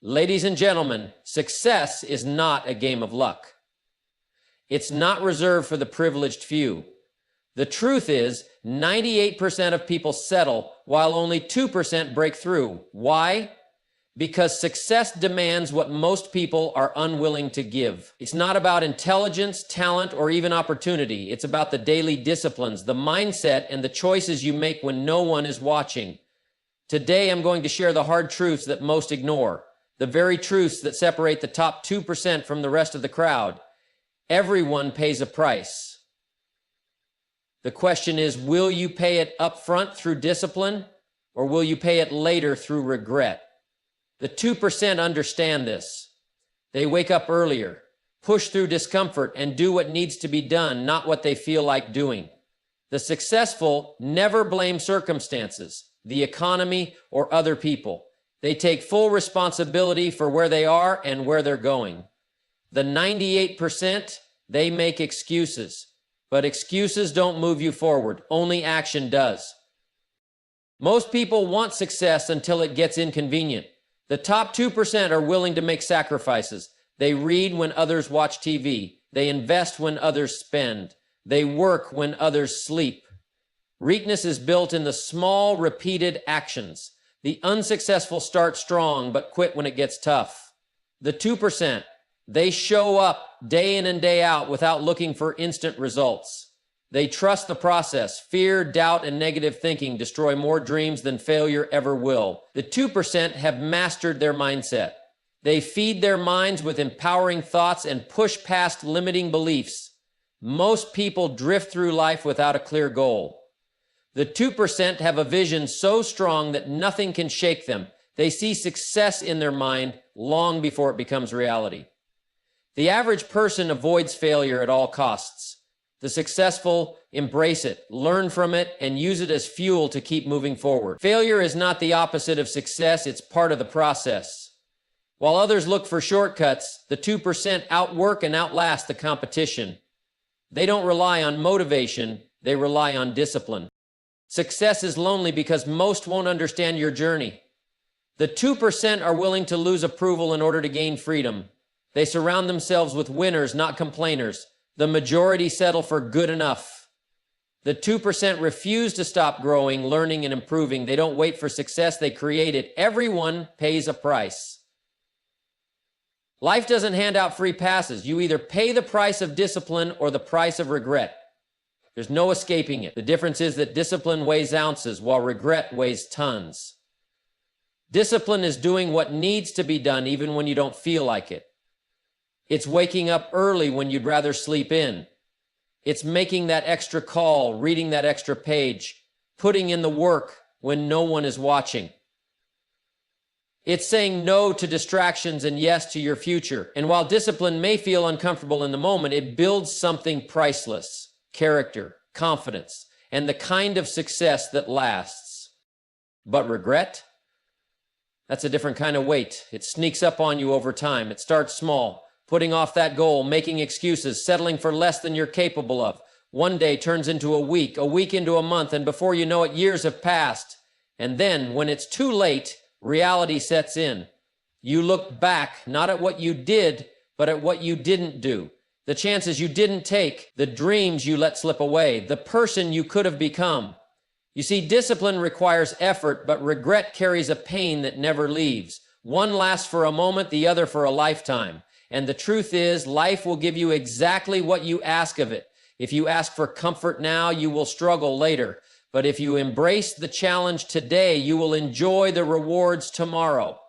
Ladies and gentlemen, success is not a game of luck. It's not reserved for the privileged few. The truth is, 98% of people settle while only 2% break through. Why? Because success demands what most people are unwilling to give. It's not about intelligence, talent, or even opportunity. It's about the daily disciplines, the mindset, and the choices you make when no one is watching. Today, I'm going to share the hard truths that most ignore, the very truths that separate the top 2% from the rest of the crowd. Everyone pays a price. The question is, will you pay it up front through discipline, or will you pay it later through regret? The 2% understand this. They wake up earlier, push through discomfort, and do what needs to be done, not what they feel like doing. The successful never blame circumstances, the economy, or other people. They take full responsibility for where they are and where they're going. The 98%, they make excuses. But excuses don't move you forward. Only action does. Most people want success until it gets inconvenient. The top 2% are willing to make sacrifices. They read when others watch TV. They invest when others spend. They work when others sleep. Greatness is built in the small, repeated actions. The unsuccessful start strong, but quit when it gets tough. The 2%, they show up day in and day out without looking for instant results. They trust the process. Fear, doubt, and negative thinking destroy more dreams than failure ever will. The 2% have mastered their mindset. They feed their minds with empowering thoughts and push past limiting beliefs. Most people drift through life without a clear goal. The 2% have a vision so strong that nothing can shake them. They see success in their mind long before it becomes reality. The average person avoids failure at all costs. The successful embrace it, learn from it, and use it as fuel to keep moving forward. Failure is not the opposite of success, it's part of the process. While others look for shortcuts, the 2% outwork and outlast the competition. They don't rely on motivation, they rely on discipline. Success is lonely because most won't understand your journey. The 2% are willing to lose approval in order to gain freedom. They surround themselves with winners, not complainers. The majority settle for good enough. The 2% refuse to stop growing, learning, and improving. They don't wait for success, they create it. Everyone pays a price. Life doesn't hand out free passes. You either pay the price of discipline or the price of regret. There's no escaping it. The difference is that discipline weighs ounces while regret weighs tons. Discipline is doing what needs to be done even when you don't feel like it. It's waking up early when you'd rather sleep in. It's making that extra call, reading that extra page, putting in the work when no one is watching. It's saying no to distractions and yes to your future. And while discipline may feel uncomfortable in the moment, it builds something priceless. Character, confidence, and the kind of success that lasts. But regret? That's a different kind of weight. It sneaks up on you over time. It starts small, putting off that goal, making excuses, settling for less than you're capable of. One day turns into a week into a month, and before you know it, years have passed. And then, when it's too late, reality sets in. You look back, not at what you did, but at what you didn't do. The chances you didn't take, the dreams you let slip away, the person you could have become. You see, discipline requires effort, but regret carries a pain that never leaves. One lasts for a moment, the other for a lifetime. And the truth is, life will give you exactly what you ask of it. If you ask for comfort now, you will struggle later. But if you embrace the challenge today, you will enjoy the rewards tomorrow.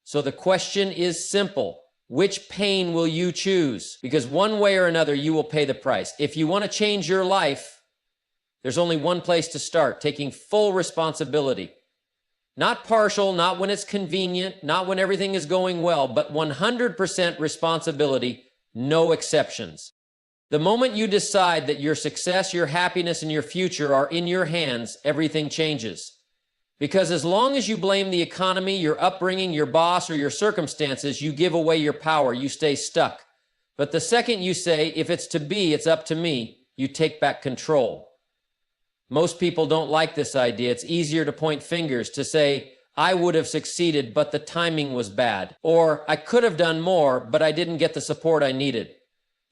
So the question is simple. Which pain will you choose? Because one way or another, you will pay the price. If you want to change your life, there's only one place to start, taking full responsibility. Not partial, not when it's convenient, not when everything is going well, but 100% responsibility, no exceptions. The moment you decide that your success, your happiness, and your future are in your hands, everything changes. Because as long as you blame the economy, your upbringing, your boss, or your circumstances, you give away your power, you stay stuck. But the second you say, if it's to be, it's up to me, you take back control. Most people don't like this idea. It's easier to point fingers, to say, I would have succeeded, but the timing was bad. Or I could have done more, but I didn't get the support I needed.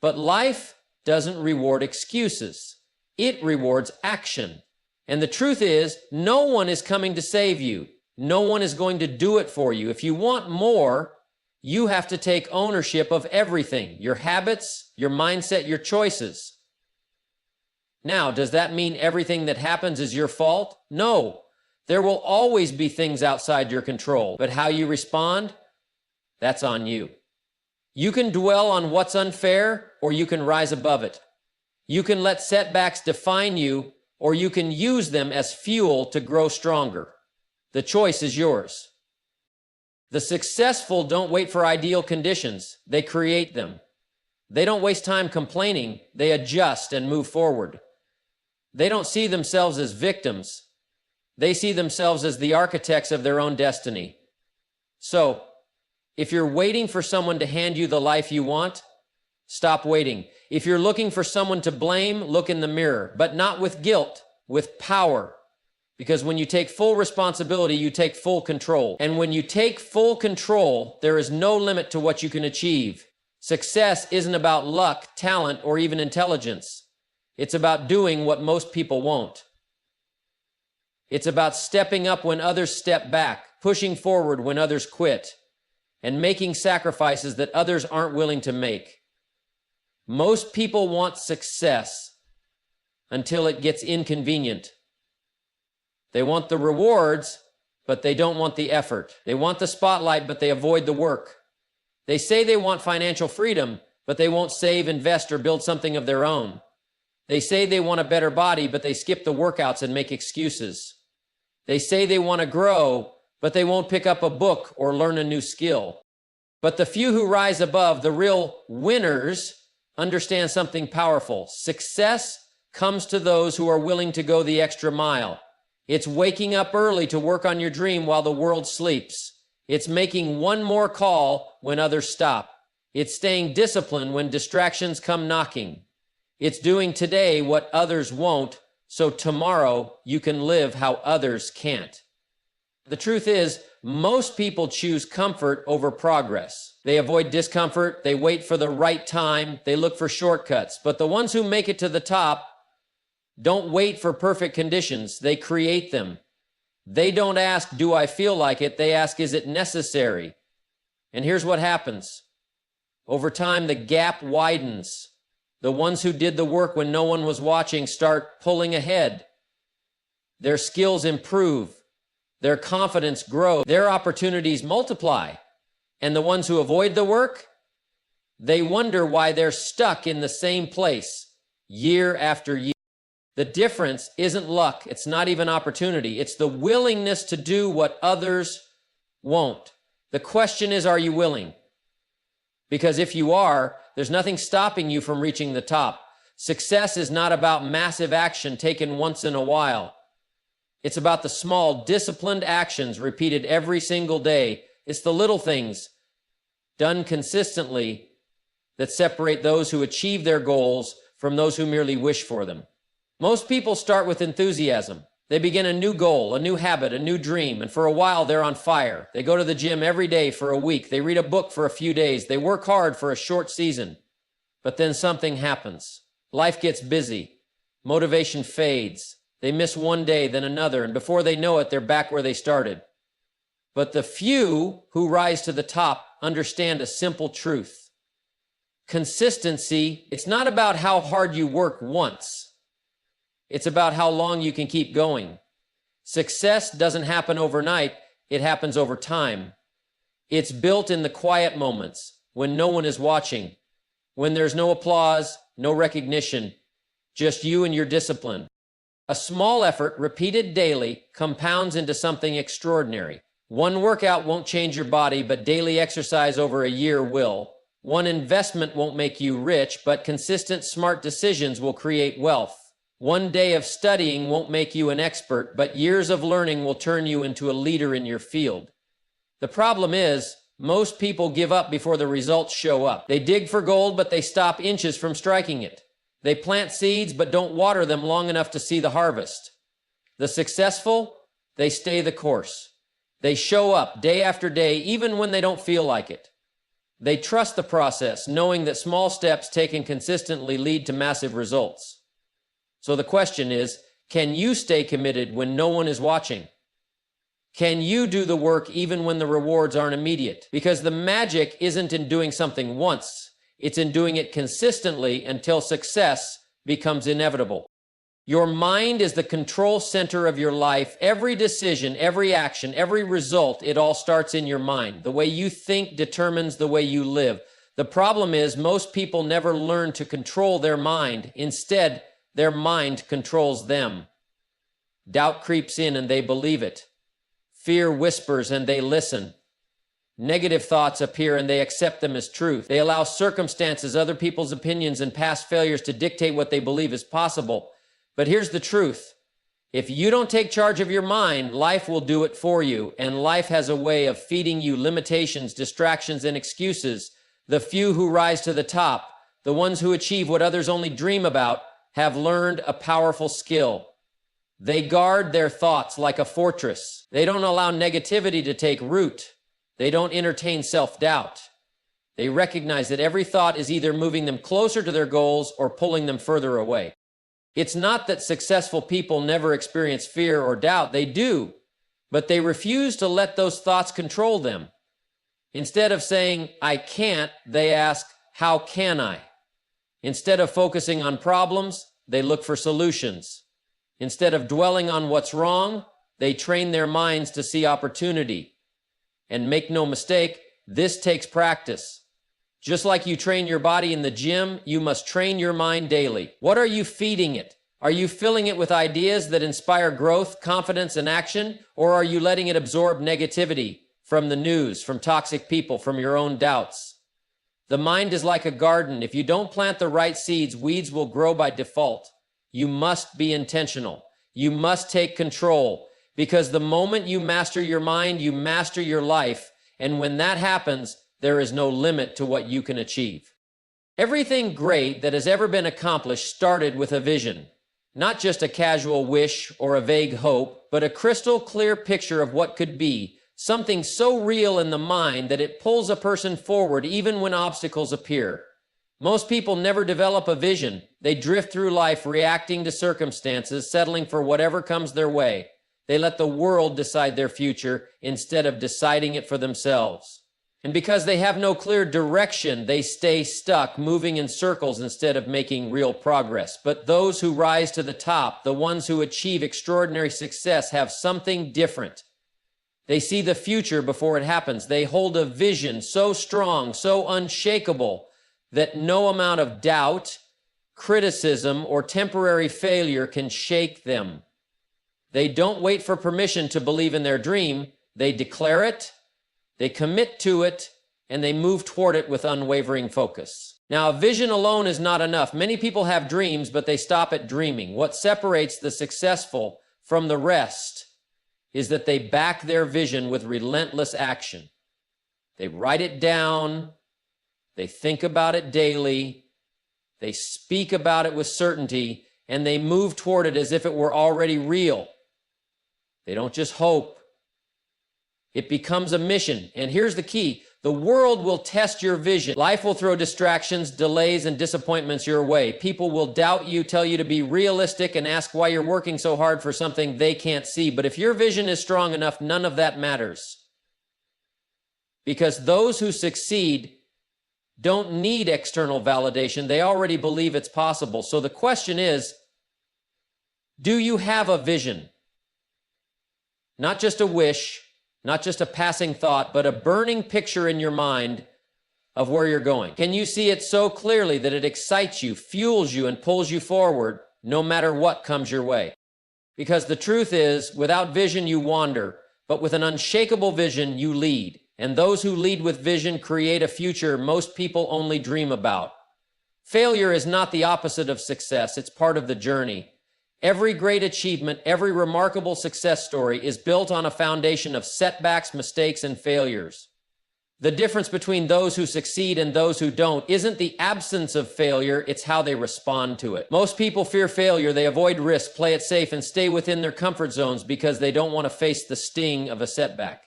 But life doesn't reward excuses. It rewards action. And the truth is, no one is coming to save you. No one is going to do it for you. If you want more, you have to take ownership of everything, your habits, your mindset, your choices. Now, does that mean everything that happens is your fault? No. There will always be things outside your control, but how you respond, that's on you. You can dwell on what's unfair, or you can rise above it. You can let setbacks define you, or you can use them as fuel to grow stronger. The choice is yours. The successful don't wait for ideal conditions. They create them. They don't waste time complaining. They adjust and move forward. They don't see themselves as victims. They see themselves as the architects of their own destiny. So, if you're waiting for someone to hand you the life you want, stop waiting. If you're looking for someone to blame, look in the mirror, but not with guilt, with power. Because when you take full responsibility, you take full control. And when you take full control, there is no limit to what you can achieve. Success isn't about luck, talent, or even intelligence. It's about doing what most people won't. It's about stepping up when others step back, pushing forward when others quit, and making sacrifices that others aren't willing to make. Most people want success until it gets inconvenient. They want the rewards, but they don't want the effort. They want the spotlight, but they avoid the work. They say they want financial freedom, but they won't save, invest, or build something of their own. They say they want a better body, but they skip the workouts and make excuses. They say they want to grow, but they won't pick up a book or learn a new skill. But the few who rise above, the real winners, understand something powerful. Success comes to those who are willing to go the extra mile. It's waking up early to work on your dream while the world sleeps. It's making one more call when others stop. It's staying disciplined when distractions come knocking. It's doing today what others won't, so tomorrow you can live how others can't. The truth is, most people choose comfort over progress. They avoid discomfort, they wait for the right time, they look for shortcuts. But the ones who make it to the top don't wait for perfect conditions, they create them. They don't ask, do I feel like it? They ask, is it necessary? And here's what happens. Over time, the gap widens. The ones who did the work when no one was watching start pulling ahead. Their skills improve. Their confidence grows. Their opportunities multiply. And the ones who avoid the work, they wonder why they're stuck in the same place year after year. The difference isn't luck. It's not even opportunity. It's the willingness to do what others won't. The question is, are you willing? Because if you are, there's nothing stopping you from reaching the top. Success is not about massive action taken once in a while. It's about the small, disciplined actions repeated every single day. It's the little things done consistently that separate those who achieve their goals from those who merely wish for them. Most people start with enthusiasm. They begin a new goal, a new habit, a new dream, and for a while they're on fire. They go to the gym every day for a week. They read a book for a few days. They work hard for a short season. But then something happens. Life gets busy. Motivation fades. They miss one day, then another, and before they know it, they're back where they started. But the few who rise to the top understand a simple truth. Consistency, it's not about how hard you work once. It's about how long you can keep going. Success doesn't happen overnight. It happens over time. It's built in the quiet moments when no one is watching, when there's no applause, no recognition, just you and your discipline. A small effort repeated daily compounds into something extraordinary. One workout won't change your body, but daily exercise over a year will. One investment won't make you rich, but consistent, smart decisions will create wealth. One day of studying won't make you an expert, but years of learning will turn you into a leader in your field. The problem is, most people give up before the results show up. They dig for gold, but they stop inches from striking it. They plant seeds, but don't water them long enough to see the harvest. The successful, they stay the course. They show up day after day, even when they don't feel like it. They trust the process, knowing that small steps taken consistently lead to massive results. So the question is, can you stay committed when no one is watching? Can you do the work even when the rewards aren't immediate? Because the magic isn't in doing something once. It's in doing it consistently until success becomes inevitable. Your mind is the control center of your life. Every decision, every action, every result, it all starts in your mind. The way you think determines the way you live. The problem is most people never learn to control their mind. Instead, their mind controls them. Doubt creeps in and they believe it. Fear whispers and they listen. Negative thoughts appear and they accept them as truth. They allow circumstances, other people's opinions, and past failures to dictate what they believe is possible. But here's the truth. If you don't take charge of your mind, life will do it for you, and life has a way of feeding you limitations, distractions, and excuses. The few who rise to the top, the ones who achieve what others only dream about, have learned a powerful skill. They guard their thoughts like a fortress. They don't allow negativity to take root. They don't entertain self-doubt. They recognize that every thought is either moving them closer to their goals or pulling them further away. It's not that successful people never experience fear or doubt. They do, but they refuse to let those thoughts control them. Instead of saying, I can't, they ask, how can I? Instead of focusing on problems, they look for solutions. Instead of dwelling on what's wrong, they train their minds to see opportunity. And make no mistake, this takes practice. Just like you train your body in the gym, you must train your mind daily. What are you feeding it? Are you filling it with ideas that inspire growth, confidence, and action? Or are you letting it absorb negativity from the news, from toxic people, from your own doubts? The mind is like a garden. If you don't plant the right seeds, weeds will grow by default. You must be intentional. You must take control, because the moment you master your mind, you master your life. And when that happens, there is no limit to what you can achieve. Everything great that has ever been accomplished started with a vision. Not just a casual wish or a vague hope, but a crystal clear picture of what could be, something so real in the mind that it pulls a person forward even when obstacles appear. Most people never develop a vision. They drift through life reacting to circumstances, settling for whatever comes their way. They let the world decide their future instead of deciding it for themselves. And because they have no clear direction, they stay stuck, moving in circles instead of making real progress. But those who rise to the top, the ones who achieve extraordinary success, have something different. They see the future before it happens. They hold a vision so strong, so unshakable, that no amount of doubt, criticism, or temporary failure can shake them. They don't wait for permission to believe in their dream. They declare it, they commit to it, and they move toward it with unwavering focus. Now, a vision alone is not enough. Many people have dreams, but they stop at dreaming. What separates the successful from the rest is that they back their vision with relentless action. They write it down, they think about it daily, they speak about it with certainty, and they move toward it as if it were already real. They don't just hope. It becomes a mission. And here's the key. The world will test your vision. Life will throw distractions, delays, and disappointments your way. People will doubt you, tell you to be realistic, and ask why you're working so hard for something they can't see. But if your vision is strong enough, none of that matters. Because those who succeed don't need external validation. They already believe it's possible. So the question is, do you have a vision? Not just a wish, not just a passing thought, but a burning picture in your mind of where you're going. Can you see it so clearly that it excites you, fuels you, and pulls you forward no matter what comes your way? Because the truth is, without vision, you wander, but with an unshakable vision, you lead. And those who lead with vision create a future most people only dream about. Failure is not the opposite of success. It's part of the journey. Every great achievement, every remarkable success story is built on a foundation of setbacks, mistakes, and failures. The difference between those who succeed and those who don't isn't the absence of failure, it's how they respond to it. Most people fear failure, they avoid risk, play it safe, and stay within their comfort zones because they don't want to face the sting of a setback.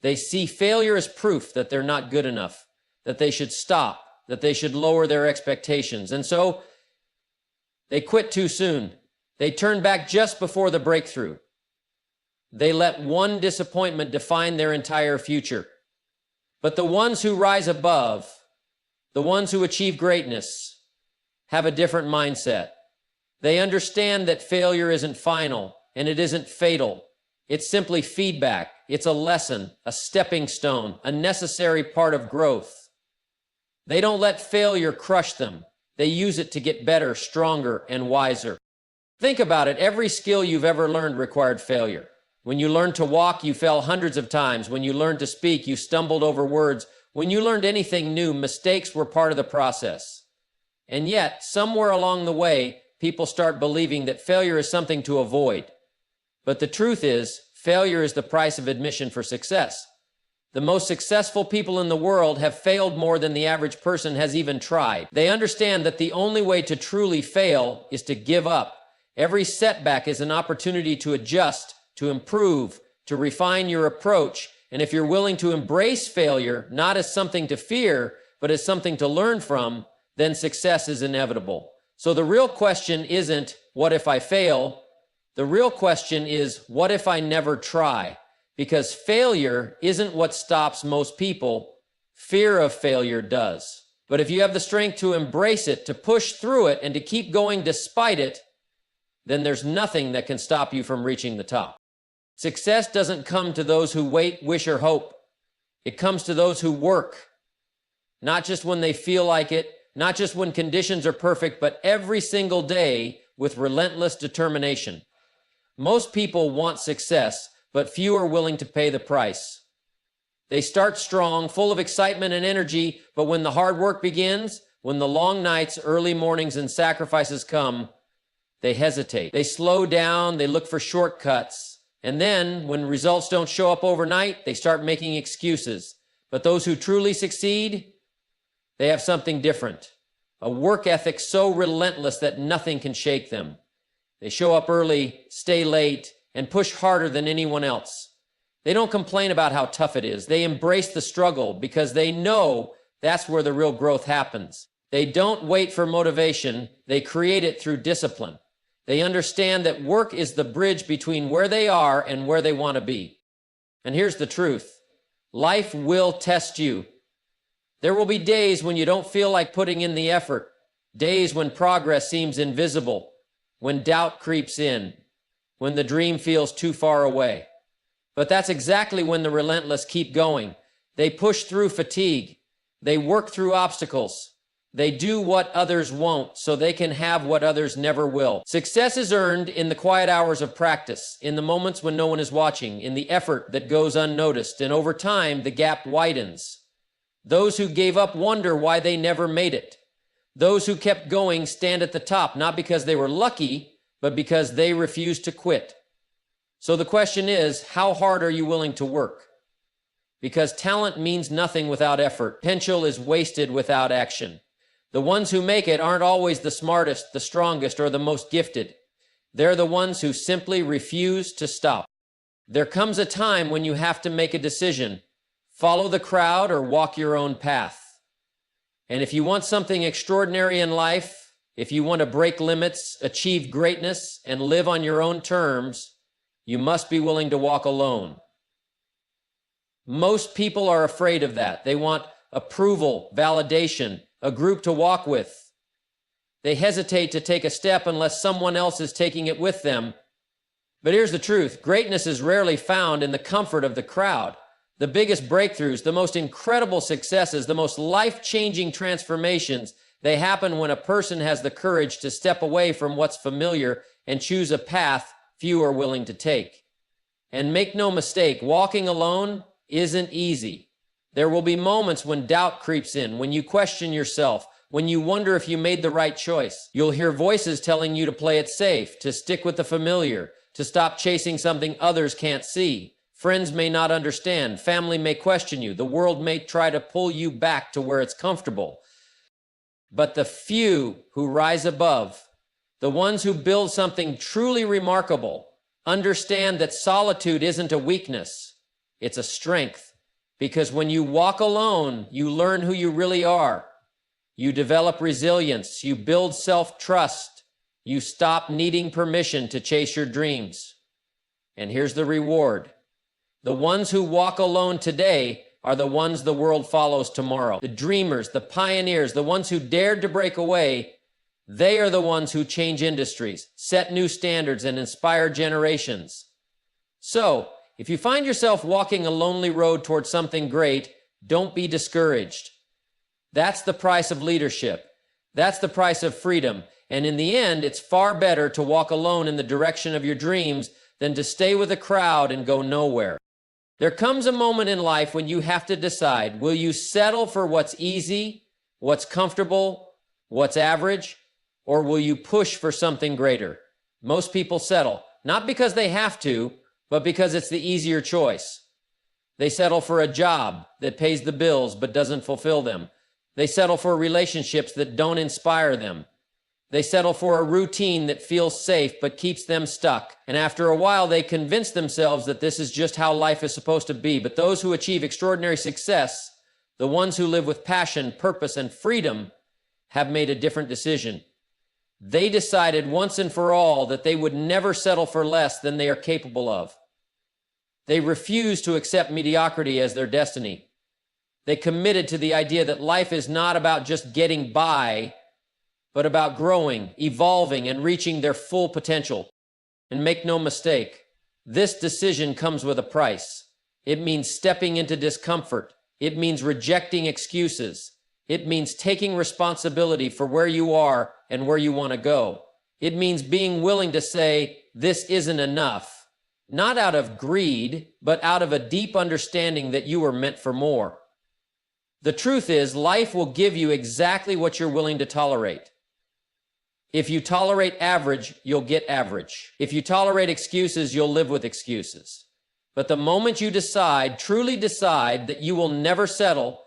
They see failure as proof that they're not good enough, that they should stop, that they should lower their expectations. And so they quit too soon. They turn back just before the breakthrough. They let one disappointment define their entire future. But the ones who rise above, the ones who achieve greatness, have a different mindset. They understand that failure isn't final and it isn't fatal. It's simply feedback. It's a lesson, a stepping stone, a necessary part of growth. They don't let failure crush them. They use it to get better, stronger, and wiser. Think about it. Every skill you've ever learned required failure. When you learned to walk, you fell hundreds of times. When you learned to speak, you stumbled over words. When you learned anything new, mistakes were part of the process. And yet, somewhere along the way, people start believing that failure is something to avoid. But the truth is, failure is the price of admission for success. The most successful people in the world have failed more than the average person has even tried. They understand that the only way to truly fail is to give up. Every setback is an opportunity to adjust, to improve, to refine your approach. And if you're willing to embrace failure, not as something to fear, but as something to learn from, then success is inevitable. So the real question isn't, what if I fail? The real question is, what if I never try? Because failure isn't what stops most people. Fear of failure does. But if you have the strength to embrace it, to push through it, and to keep going despite it, then there's nothing that can stop you from reaching the top. Success doesn't come to those who wait, wish, or hope. It comes to those who work. Not just when they feel like it, not just when conditions are perfect, but every single day with relentless determination. Most people want success, but few are willing to pay the price. They start strong, full of excitement and energy, but when the hard work begins, when the long nights, early mornings, and sacrifices come, they hesitate. They slow down, they look for shortcuts, and then, when results don't show up overnight, they start making excuses. But those who truly succeed, they have something different. A work ethic so relentless that nothing can shake them. They show up early, stay late, and push harder than anyone else. They don't complain about how tough it is. They embrace the struggle because they know that's where the real growth happens. They don't wait for motivation. They create it through discipline. They understand that work is the bridge between where they are and where they want to be. And here's the truth. Life will test you. There will be days when you don't feel like putting in the effort, days when progress seems invisible, when doubt creeps in, when the dream feels too far away. But that's exactly when the relentless keep going. They push through fatigue. They work through obstacles. They do what others won't so they can have what others never will. Success is earned in the quiet hours of practice, in the moments when no one is watching, in the effort that goes unnoticed, and over time the gap widens. Those who gave up wonder why they never made it. Those who kept going stand at the top, not because they were lucky, but because they refused to quit. So the question is, how hard are you willing to work? Because talent means nothing without effort. Potential is wasted without action. The ones who make it aren't always the smartest, the strongest, or the most gifted. They're the ones who simply refuse to stop. There comes a time when you have to make a decision. Follow the crowd or walk your own path. And if you want something extraordinary in life, if you want to break limits, achieve greatness, and live on your own terms, you must be willing to walk alone. Most people are afraid of that. They want approval, validation, a group to walk with. They hesitate to take a step unless someone else is taking it with them. But here's the truth. Greatness is rarely found in the comfort of the crowd. The biggest breakthroughs, the most incredible successes, the most life-changing transformations, they happen when a person has the courage to step away from what's familiar and choose a path few are willing to take. And make no mistake, walking alone isn't easy. There will be moments when doubt creeps in, when you question yourself, when you wonder if you made the right choice. You'll hear voices telling you to play it safe, to stick with the familiar, to stop chasing something others can't see. Friends may not understand. Family may question you. The world may try to pull you back to where it's comfortable. But the few who rise above, the ones who build something truly remarkable, understand that solitude isn't a weakness. It's a strength. Because when you walk alone, you learn who you really are. You develop resilience. You build self-trust. You stop needing permission to chase your dreams. And here's the reward. The ones who walk alone today are the ones the world follows tomorrow. The dreamers, the pioneers, the ones who dared to break away, they are the ones who change industries, set new standards, and inspire generations. So, if you find yourself walking a lonely road towards something great, don't be discouraged. That's the price of leadership. That's the price of freedom. And in the end, it's far better to walk alone in the direction of your dreams than to stay with a crowd and go nowhere. There comes a moment in life when you have to decide, will you settle for what's easy, what's comfortable, what's average, or will you push for something greater? Most people settle, not because they have to, but because it's the easier choice. They settle for a job that pays the bills but doesn't fulfill them. They settle for relationships that don't inspire them. They settle for a routine that feels safe but keeps them stuck. And after a while, they convince themselves that this is just how life is supposed to be. But those who achieve extraordinary success, the ones who live with passion, purpose, and freedom, have made a different decision. They decided once and for all that they would never settle for less than they are capable of. They refused to accept mediocrity as their destiny. They committed to the idea that life is not about just getting by, but about growing, evolving, and reaching their full potential. And make no mistake, this decision comes with a price. It means stepping into discomfort. It means rejecting excuses. It means taking responsibility for where you are and where you want to go. It means being willing to say, this isn't enough. Not out of greed, but out of a deep understanding that you were meant for more. The truth is, life will give you exactly what you're willing to tolerate. If you tolerate average, you'll get average. If you tolerate excuses, you'll live with excuses. But the moment you decide, truly decide, that you will never settle,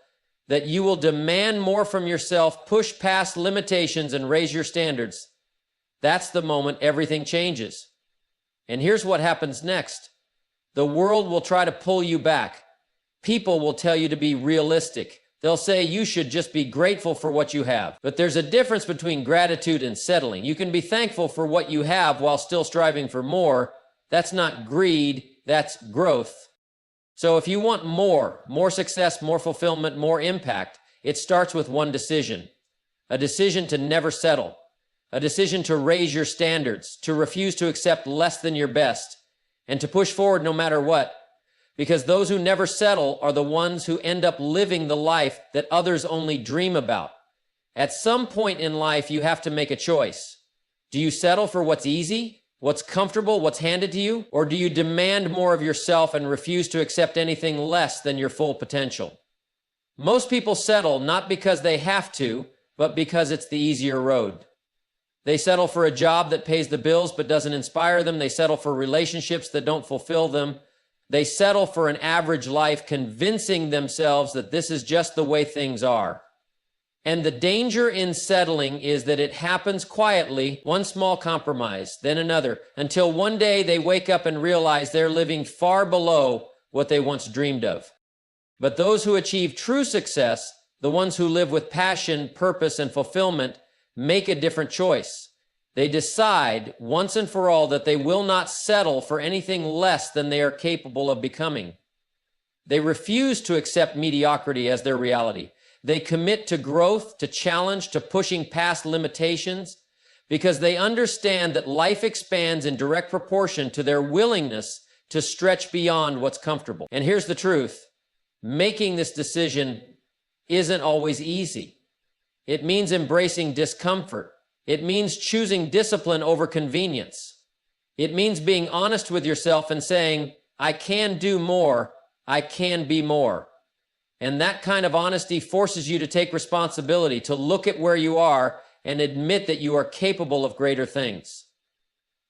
that you will demand more from yourself, push past limitations, and raise your standards, that's the moment everything changes. And here's what happens next. The world will try to pull you back. People will tell you to be realistic. They'll say you should just be grateful for what you have. But there's a difference between gratitude and settling. You can be thankful for what you have while still striving for more. That's not greed, that's growth. So if you want more success, more fulfillment, more impact, it starts with one decision. A decision to never settle. A decision to raise your standards, to refuse to accept less than your best, and to push forward no matter what. Because those who never settle are the ones who end up living the life that others only dream about. At some point in life, you have to make a choice. Do you settle for what's easy, what's comfortable, what's handed to you? Or do you demand more of yourself and refuse to accept anything less than your full potential? Most people settle not because they have to, but because it's the easier road. They settle for a job that pays the bills but doesn't inspire them. They settle for relationships that don't fulfill them. They settle for an average life, convincing themselves that this is just the way things are. And the danger in settling is that it happens quietly, one small compromise, then another, until one day they wake up and realize they're living far below what they once dreamed of. But those who achieve true success, the ones who live with passion, purpose, and fulfillment, make a different choice. They decide once and for all that they will not settle for anything less than they are capable of becoming. They refuse to accept mediocrity as their reality. They commit to growth, to challenge, to pushing past limitations, because they understand that life expands in direct proportion to their willingness to stretch beyond what's comfortable. And here's the truth. Making this decision isn't always easy. It means embracing discomfort. It means choosing discipline over convenience. It means being honest with yourself and saying, I can do more, I can be more. And that kind of honesty forces you to take responsibility, to look at where you are and admit that you are capable of greater things.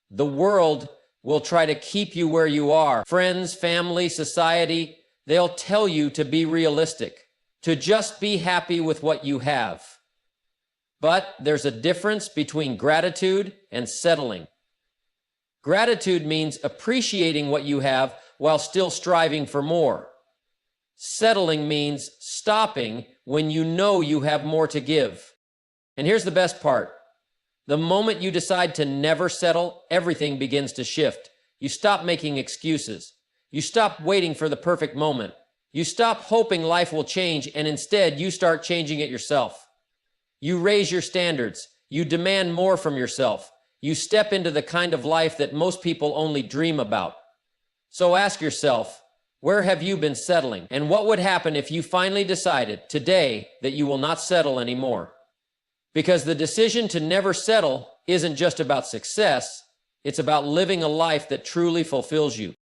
The world will try to keep you where you are. Friends, family, society, they'll tell you to be realistic, to just be happy with what you have. But there's a difference between gratitude and settling. Gratitude means appreciating what you have while still striving for more. Settling means stopping when you know you have more to give. And here's the best part. The moment you decide to never settle, everything begins to shift. You stop making excuses. You stop waiting for the perfect moment. You stop hoping life will change, and instead you start changing it yourself. You raise your standards. You demand more from yourself. You step into the kind of life that most people only dream about. So ask yourself, where have you been settling? And what would happen if you finally decided today that you will not settle anymore? Because the decision to never settle isn't just about success, it's about living a life that truly fulfills you.